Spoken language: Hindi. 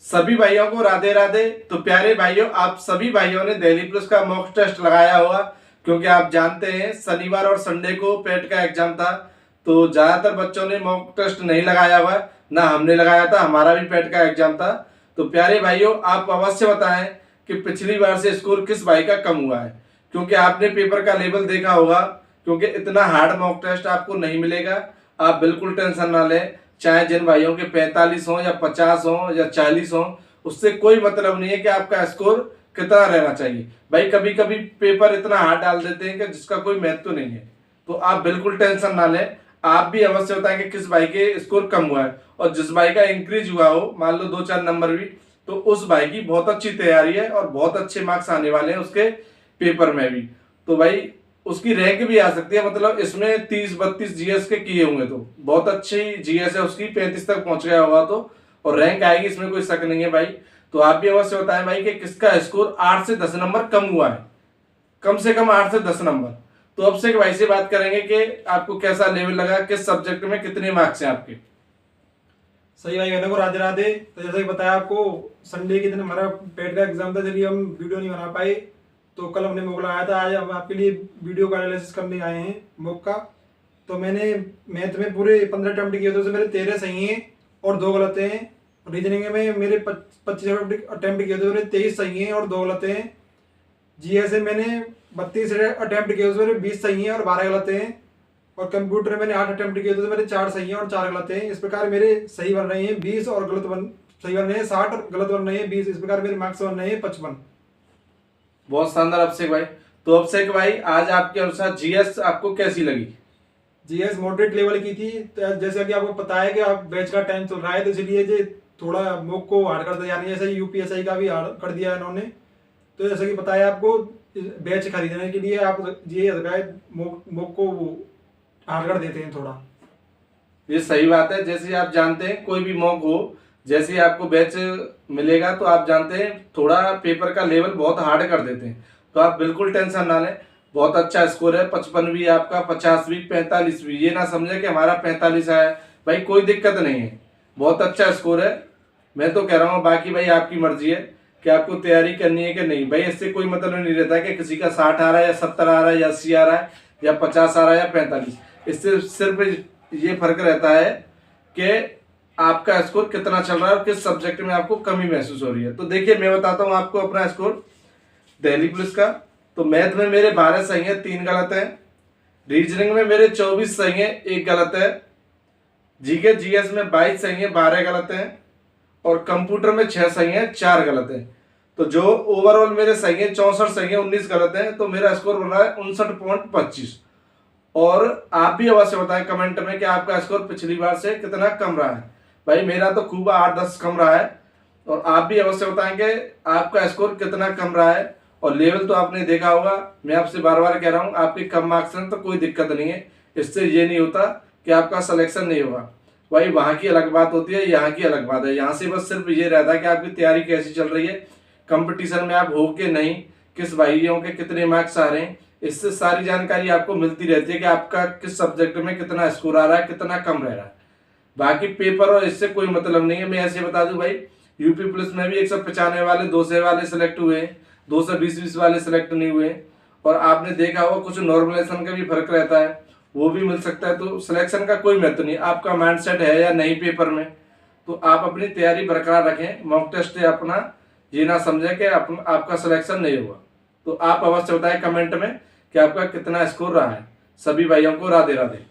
सभी भाइयों को राधे राधे। तो प्यारे भाइयों, आप सभी भाइयों ने दिल्ली पुलिस का मॉक टेस्ट लगाया होगा, क्योंकि आप जानते हैं शनिवार और संडे को पेट का एग्जाम था। तो ज्यादातर बच्चों ने मॉक टेस्ट नहीं लगाया हुआ, ना हमने लगाया था, हमारा भी पेट का एग्जाम था। तो प्यारे भाइयों, आप अवश्य बताएं कि पिछली बार से स्कोर किस भाई का कम हुआ है, क्योंकि आपने पेपर का लेवल देखा होगा। क्योंकि इतना हार्ड मॉक टेस्ट आपको नहीं मिलेगा। आप बिल्कुल टेंशन ना लें, चाहे जिन भाइयों के 45 हो या 50 हो या 40 हो, उससे कोई मतलब नहीं है कि आपका स्कोर कितना रहना चाहिए। भाई कभी कभी पेपर इतना हार्ड डाल देते हैं कि जिसका कोई महत्व नहीं है। तो आप बिल्कुल टेंशन ना लें। आप भी अवश्य बताएं कि किस भाई के स्कोर कम हुआ है, और जिस भाई का इंक्रीज हुआ हो, मान लो 2-4 नंबर भी, तो उस भाई की बहुत अच्छी तैयारी है और बहुत अच्छे मार्क्स आने वाले हैं उसके पेपर में भी। तो भाई उसकी रैंक भी आ सकती है, मतलब इसमें 30-32 जीएस के किए होंगे तो बहुत अच्छी जीएस है उसकी, 35 तक पहुंच गया होगा तो, और रैंक आएगी, इसमें कोई शक नहीं है भाई। तो आप भी अवश्य बताएं भाई कि किसका स्कोर 8 से 10 नंबर कम हुआ है, कम से कम 8 से 10 नंबर। तो अब से भाई से बात करेंगे कि आपको कैसा लेवल लगा, किस सब्जेक्ट में कितने मार्क्स हैं आपके। सही भाई बहनों को राधे राधे। तो जैसे कि बताया आपको, संडे के दिन हमारा पेट का एग्जाम था, चलिए हम वीडियो नहीं बना पाए, तो कल हमने मोक लगाया था। आज हम आपके लिए वीडियो का एनालिसिस करने आए हैं मोक का। तो मैंने मैथ में पूरे 15 अटेम्प्ट किए थे, उसमें मेरे 13 सही हैं और 2 गलत हैं। रीजनिंग में मेरे 25 अटेम्प्ट किए थे, मेरे 23 सही हैं और 2 गलत हैं। जीएस में मैंने 32 अटेम्प्ट किए, उसमें मेरे 20 सही हैं और 12 गलत हैं। और कंप्यूटर में मैंने 8 अटेम्प्ट किए थे, तो मेरे 4 सही हैं और 4 गलत हैं। इस प्रकार मेरे सही बन रहे हैं 20 और सही बन रहे हैं 60 और गलत बन रहे हैं 20। इस प्रकार मेरे मार्क्स बन रहे हैं 55। बहुत शानदार अभिषेक भाई। तो अभिषेक भाई, आज आपके अनुसार जीएस आपको कैसी लगी। जीएस मॉडरेट लेवल की थी। तो जैसा कि आपको पता है कि आप बैच का टाइम चल रहा है, तो इसलिए जो थोड़ा मॉक को हार्ड कर दिया, जैसे यूपीएसआई का भी हार्ड कर दिया है इन्होंने। तो जैसा कि बताया आपको, बैच खरीदने के लिए आप ये मॉक को हार्ड कर देते हैं थोड़ा। ये सही बात है। जैसे आप जानते हैं कोई भी मॉक हो, जैसे आपको बैच मिलेगा तो आप जानते हैं थोड़ा पेपर का लेवल बहुत हार्ड कर देते हैं। तो आप बिल्कुल टेंशन ना लें, बहुत अच्छा स्कोर है। 55 भी आपका, 50 भी, 45 भी। ये ना समझे कि हमारा 45 है, भाई कोई दिक्कत नहीं है, बहुत अच्छा स्कोर है। मैं तो कह रहा हूँ, बाकी भाई आपकी मर्जी है कि आपको तैयारी करनी है कि नहीं। भाई इससे कोई मतलब नहीं रहता है कि किसी का 60 आ रहा है या 70 आ रहा है या 80 आ रहा है या 50 आ रहा है या 45। इससे सिर्फ ये फर्क रहता है कि आपका स्कोर कितना चल रहा है और किस सब्जेक्ट में आपको कमी महसूस हो रही है। तो देखिए, मैं बताता हूँ आपको अपना स्कोर दिल्ली पुलिस का। तो मैथ में मेरे 12 सही है, 3 गलत है। रीजनिंग में मेरे 24 सही है, 1 गलत है। जीके जीएस में 22 सही है, 12 गलत है। और कंप्यूटर में 6 सही है, 4 गलत है। तो जो ओवरऑल मेरे सही है 64 सही है, 19 गलत है। तो मेरा स्कोर बन रहा है 59.25। और आप भी अवश्य बताएं कमेंट में कि आपका स्कोर पिछली बार से कितना कम रहा है। भाई मेरा तो खूब 8-10 कम रहा है, और आप भी अवश्य बताएं कि आपका स्कोर कितना कम रहा है। और लेवल तो आपने देखा होगा, मैं आपसे बार बार कह रहा हूँ, आपके कम मार्क्स हैं तो कोई दिक्कत नहीं है। इससे ये नहीं होता कि आपका सिलेक्शन नहीं होगा। भाई वहाँ की अलग बात होती है, यहाँ की अलग बात है। यहाँ से बस सिर्फ ये रहता है कि आपकी तैयारी कैसी चल रही है, कंपटीशन में आप हो के नहीं, किस भाइयों के कितने मार्क्स आ रहे हैं। इससे सारी जानकारी आपको मिलती रहती है कि आपका किस सब्जेक्ट में कितना स्कोर आ रहा है, कितना कम रह रहा है। बाकी पेपर और इससे कोई मतलब नहीं है। मैं ऐसे बता दूं भाई, यूपी पुलिस में भी 195 वाले 200 वाले सिलेक्ट हुए हैं, 220 वाले सिलेक्ट नहीं हुए। और आपने देखा होगा कुछ नॉर्मलाइजेशन का भी फर्क रहता है, वो भी मिल सकता है। तो सिलेक्शन का कोई महत्व नहीं, आपका माइंडसेट है या नहीं पेपर में। तो आप अपनी तैयारी बरकरार रखें। मॉक टेस्ट है अपना, ये ना समझे कि आपका सिलेक्शन नहीं हुआ। तो आप अवश्य बताएं कमेंट में कि आपका कितना स्कोर रहा है। सभी भाइयों को राधे राधे।